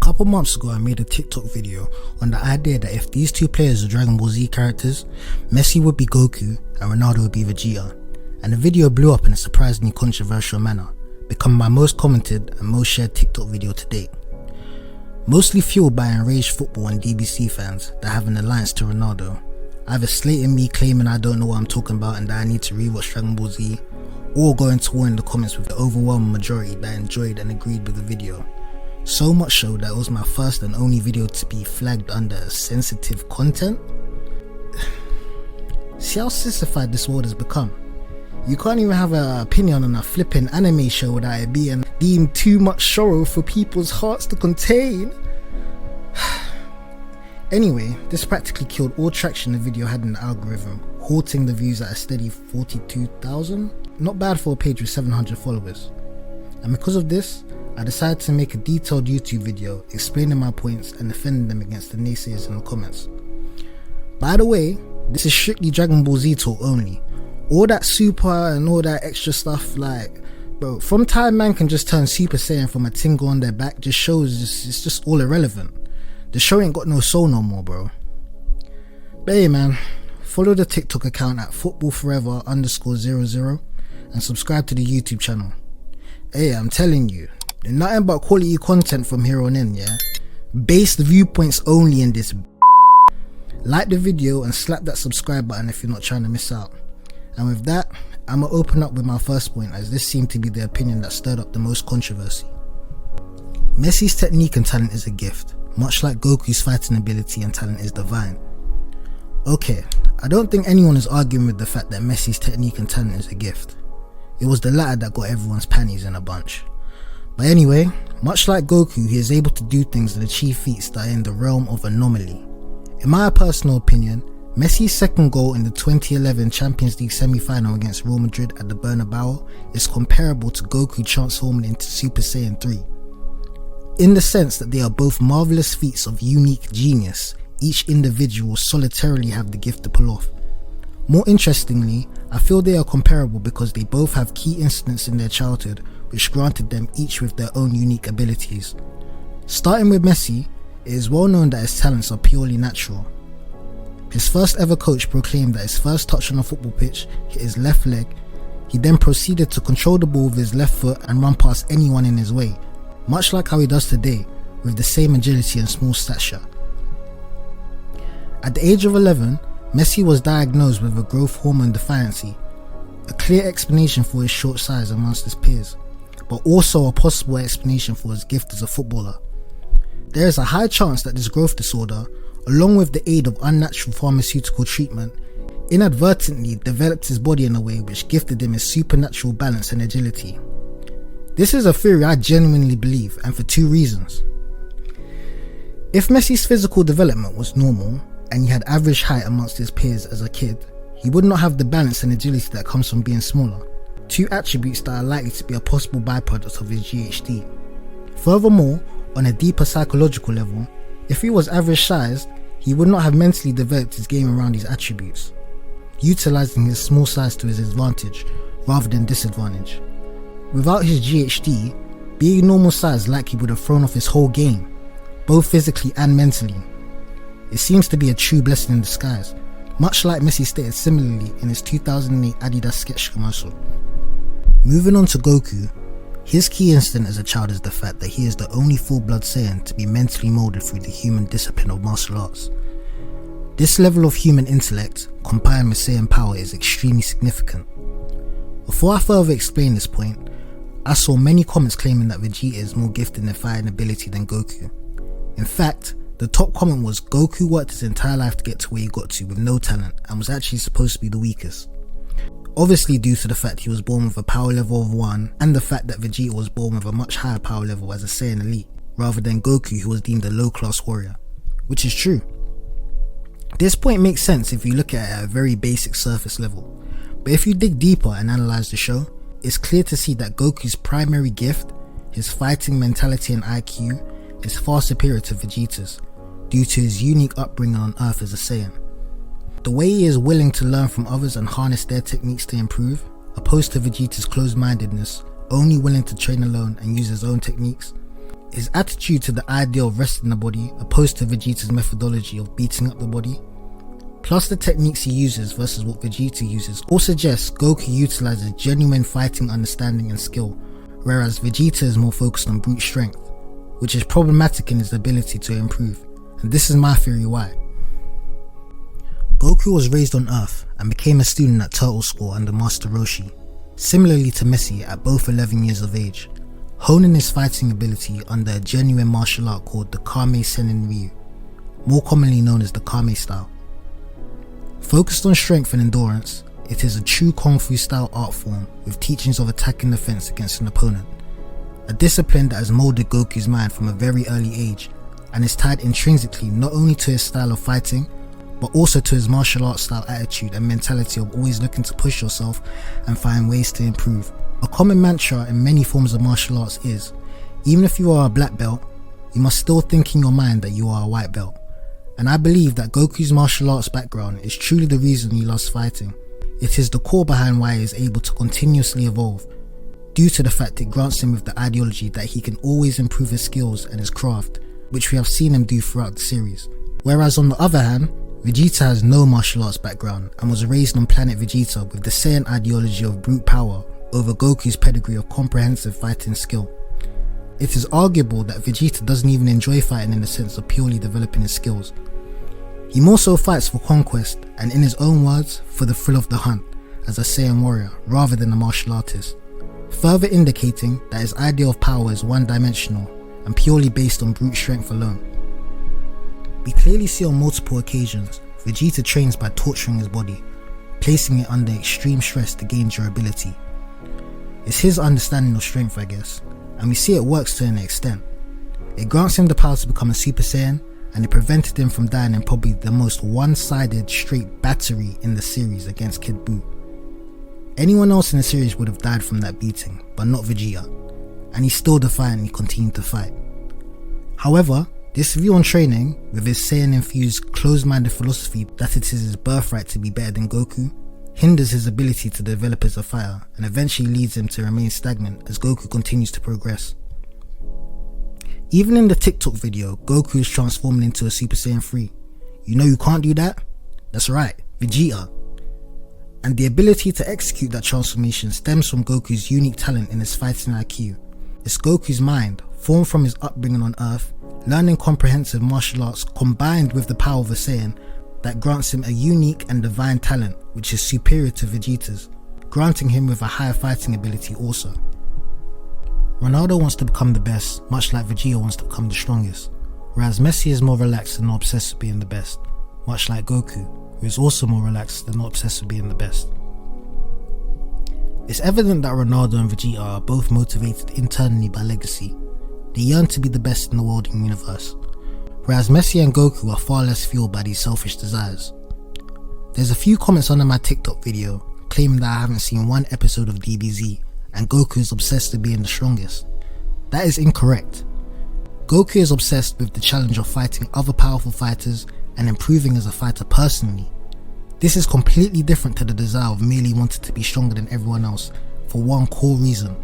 couple months ago I made a TikTok video on the idea that if these two players are Dragon Ball Z characters, Messi would be Goku and Ronaldo would be Vegeta, and the video blew up in a surprisingly controversial manner, becoming my most commented and most shared TikTok video to date. Mostly fueled by enraged football and DBC fans that have an alliance to Ronaldo, either slating me claiming I don't know what I'm talking about and that I need to rewatch Dragon Ball Z, or going to war in the comments with the overwhelming majority that enjoyed and agreed with the video. So much so that it was my first and only video to be flagged under sensitive content. See how sissified this world has become. You can't even have an opinion on a flipping anime show without it being deemed too much sorrow for people's hearts to contain. Anyway, this practically killed all traction the video had in the algorithm, halting the views at a steady 42,000. Not bad for a page with 700 followers. And because of this, I decided to make a detailed YouTube video explaining my points and defending them against the naysayers in the comments. By the way, this is strictly Dragon Ball Z talk only. All that super and all that extra stuff, like, bro, from time man can just turn Super Saiyan from a tingle on their back just shows it's just all irrelevant. The show ain't got no soul no more, bro. But hey man, follow the TikTok account at footballforever_00 and subscribe to the YouTube channel. Hey, I'm telling you, there's nothing but quality content from here on in, yeah? Based viewpoints only in this. Like the video and slap that subscribe button if you're not trying to miss out. And with that, I'ma open up with my first point, as this seemed to be the opinion that stirred up the most controversy. Messi's technique and talent is a gift, much like Goku's fighting ability and talent is divine. Okay, I don't think anyone is arguing with the fact that Messi's technique and talent is a gift. It was the latter that got everyone's panties in a bunch. But anyway, much like Goku, he is able to do things and achieve feats that are in the realm of anomaly. In my personal opinion, Messi's second goal in the 2011 Champions League semi-final against Real Madrid at the Bernabeu is comparable to Goku transforming into Super Saiyan 3. In the sense that they are both marvelous feats of unique genius, each individual solitarily have the gift to pull off. More interestingly, I feel they are comparable because they both have key incidents in their childhood which granted them each with their own unique abilities. Starting with Messi, it is well known that his talents are purely natural. His first ever coach proclaimed that his first touch on a football pitch hit his left leg. He then proceeded to control the ball with his left foot and run past anyone in his way, much like how he does today, with the same agility and small stature. At the age of 11, Messi was diagnosed with a growth hormone deficiency, a clear explanation for his short size amongst his peers, but also a possible explanation for his gift as a footballer. There is a high chance that this growth disorder, along with the aid of unnatural pharmaceutical treatment, inadvertently developed his body in a way which gifted him his supernatural balance and agility. This is a theory I genuinely believe, and for two reasons. If Messi's physical development was normal, and he had average height amongst his peers as a kid, he would not have the balance and agility that comes from being smaller, two attributes that are likely to be a possible byproduct of his GHD. Furthermore, on a deeper psychological level, if he was average sized, he would not have mentally developed his game around these attributes, utilizing his small size to his advantage rather than disadvantage. Without his GHD, being normal size likely would have thrown off his whole game, both physically and mentally. It seems to be a true blessing in disguise, much like Messi stated similarly in his 2008 Adidas sketch commercial. Moving on to Goku, his key incident as a child is the fact that he is the only full-blood Saiyan to be mentally molded through the human discipline of martial arts. This level of human intellect, combined with Saiyan power, is extremely significant. Before I further explain this point, I saw many comments claiming that Vegeta is more gifted in fighting ability than Goku. In fact, the top comment was Goku worked his entire life to get to where he got to with no talent and was actually supposed to be the weakest. Obviously due to the fact he was born with a power level of 1 and the fact that Vegeta was born with a much higher power level as a Saiyan elite, rather than Goku who was deemed a low class warrior, which is true. This point makes sense if you look at it at a very basic surface level, but if you dig deeper and analyse the show, it's clear to see that Goku's primary gift, his fighting mentality and IQ, is far superior to Vegeta's, due to his unique upbringing on Earth as a Saiyan. The way he is willing to learn from others and harness their techniques to improve, opposed to Vegeta's closed-mindedness, only willing to train alone and use his own techniques, His attitude to the idea of resting the body opposed to Vegeta's methodology of beating up the body, plus the techniques he uses versus what Vegeta uses, all suggests Goku utilizes genuine fighting understanding and skill, whereas Vegeta is more focused on brute strength, which is problematic in his ability to improve, and this is my theory why. Goku was raised on Earth and became a student at Turtle School under Master Roshi, similarly to Messi at both 11 years of age, honing his fighting ability under a genuine martial art called the Kame Sennin Ryu, more commonly known as the Kame style. Focused on strength and endurance, it is a true Kung Fu style art form with teachings of attack and defense against an opponent, a discipline that has molded Goku's mind from a very early age and is tied intrinsically not only to his style of fighting, but also to his martial arts style attitude and mentality of always looking to push yourself and find ways to improve. A common mantra in many forms of martial arts is, even if you are a black belt, you must still think in your mind that you are a white belt. And I believe that Goku's martial arts background is truly the reason he loves fighting. It is the core behind why he is able to continuously evolve, due to the fact it grants him with the ideology that he can always improve his skills and his craft, which we have seen him do throughout the series. Whereas on the other hand, Vegeta has no martial arts background and was raised on planet Vegeta with the Saiyan ideology of brute power over Goku's pedigree of comprehensive fighting skill. It is arguable that Vegeta doesn't even enjoy fighting in the sense of purely developing his skills. He more so fights for conquest and, in his own words, for the thrill of the hunt as a Saiyan warrior rather than a martial artist, further indicating that his idea of power is one-dimensional and purely based on brute strength alone. We clearly see on multiple occasions Vegeta trains by torturing his body, placing it under extreme stress to gain durability. It's his understanding of strength, I guess, and we see it works to an extent. It grants him the power to become a Super Saiyan, and it prevented him from dying in probably the most one-sided straight battery in the series against Kid Buu. Anyone else in the series would have died from that beating, but not Vegeta, and he still defiantly continued to fight. However, this view on training, with his Saiyan-infused, closed-minded philosophy that it is his birthright to be better than Goku, hinders his ability to develop as a fighter and eventually leads him to remain stagnant as Goku continues to progress. Even in the TikTok video, Goku is transforming into a Super Saiyan 3. You know you can't do that? That's right, Vegeta. And the ability to execute that transformation stems from Goku's unique talent in his fighting IQ. It's Goku's mind, formed from his upbringing on Earth, learning comprehensive martial arts combined with the power of a Saiyan, that grants him a unique and divine talent which is superior to Vegeta's, granting him with a higher fighting ability also. Ronaldo wants to become the best, much like Vegeta wants to become the strongest, whereas Messi is more relaxed and not obsessed with being the best, much like Goku, who is also more relaxed and not obsessed with being the best. It's evident that Ronaldo and Vegeta are both motivated internally by legacy. They yearn to be the best in the world and universe, whereas Messi and Goku are far less fueled by these selfish desires. There's a few comments under my TikTok video claiming that I haven't seen one episode of DBZ and Goku is obsessed with being the strongest. That is incorrect. Goku is obsessed with the challenge of fighting other powerful fighters and improving as a fighter personally. This is completely different to the desire of merely wanting to be stronger than everyone else for one core reason.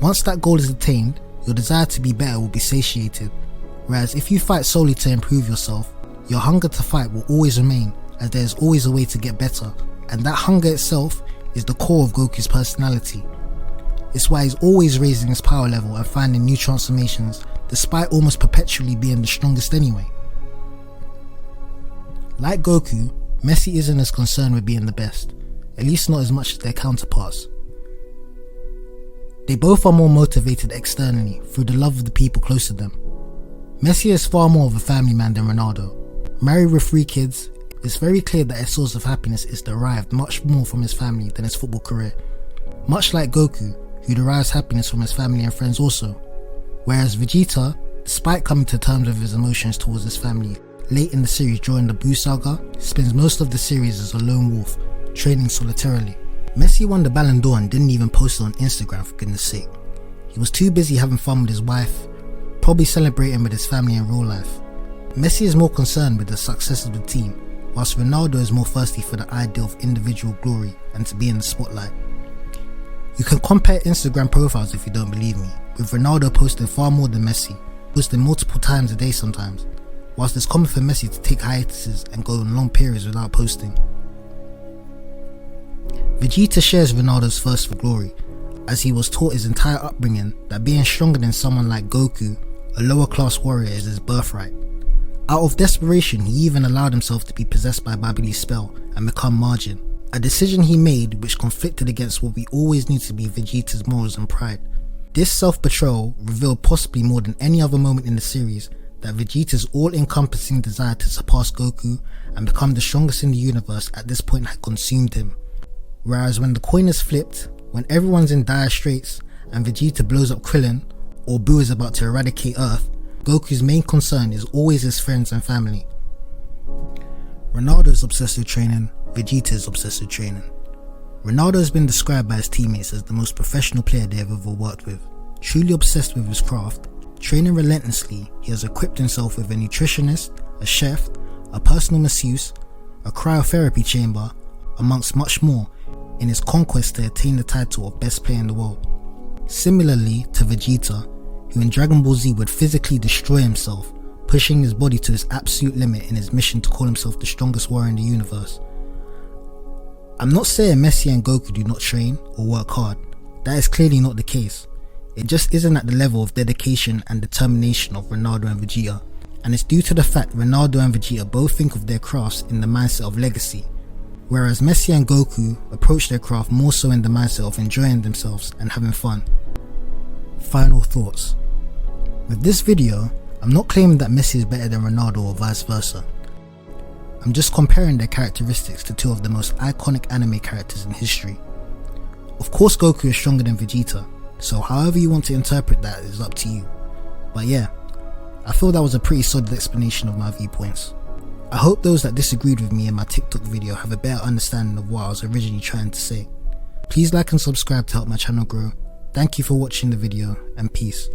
Once that goal is attained, your desire to be better will be satiated, whereas if you fight solely to improve yourself, your hunger to fight will always remain, as there is always a way to get better, and that hunger itself is the core of Goku's personality. It's why he's always raising his power level and finding new transformations, despite almost perpetually being the strongest anyway. Like Goku, Messi isn't as concerned with being the best, at least not as much as their counterparts. They both are more motivated externally through the love of the people close to them. Messi is far more of a family man than Ronaldo. Married with 3 kids, it's very clear that his source of happiness is derived much more from his family than his football career. Much like Goku, who derives happiness from his family and friends also. Whereas Vegeta, despite coming to terms with his emotions towards his family late in the series during the Buu saga, spends most of the series as a lone wolf, training solitarily. Messi won the Ballon d'Or and didn't even post it on Instagram, for goodness sake. He was too busy having fun with his wife, probably celebrating with his family in real life. Messi is more concerned with the success of the team, whilst Ronaldo is more thirsty for the ideal of individual glory and to be in the spotlight. You can compare Instagram profiles if you don't believe me, with Ronaldo posting far more than Messi, posting multiple times a day sometimes, whilst it's common for Messi to take hiatuses and go on long periods without posting. Vegeta shares Ronaldo's thirst for glory, as he was taught his entire upbringing that being stronger than someone like Goku, a lower class warrior, is his birthright. Out of desperation, he even allowed himself to be possessed by Babidi's spell and become Margin, a decision he made which conflicted against what we always knew to be Vegeta's morals and pride. This self-betrayal revealed possibly more than any other moment in the series that Vegeta's all-encompassing desire to surpass Goku and become the strongest in the universe at this point had consumed him. Whereas when the coin is flipped, when everyone's in dire straits and Vegeta blows up Krillin, or Boo is about to eradicate Earth, Goku's main concern is always his friends and family. Ronaldo is obsessed with training, Vegeta is obsessed with training. Ronaldo has been described by his teammates as the most professional player they have ever worked with. Truly obsessed with his craft, training relentlessly, he has equipped himself with a nutritionist, a chef, a personal masseuse, a cryotherapy chamber, amongst much more, in his conquest to attain the title of best player in the world. Similarly to Vegeta, who in Dragon Ball Z would physically destroy himself, pushing his body to its absolute limit in his mission to call himself the strongest warrior in the universe. I'm not saying Messi and Goku do not train or work hard, that is clearly not the case. It just isn't at the level of dedication and determination of Ronaldo and Vegeta, and it's due to the fact Ronaldo and Vegeta both think of their crafts in the mindset of legacy, whereas Messi and Goku approach their craft more so in the mindset of enjoying themselves and having fun. Final thoughts. With this video, I'm not claiming that Messi is better than Ronaldo or vice versa. I'm just comparing their characteristics to two of the most iconic anime characters in history. Of course Goku is stronger than Vegeta, so however you want to interpret that is up to you. But yeah, I feel that was a pretty solid explanation of my viewpoints. I hope those that disagreed with me in my TikTok video have a better understanding of what I was originally trying to say. Please like and subscribe to help my channel grow. Thank you for watching the video, and peace.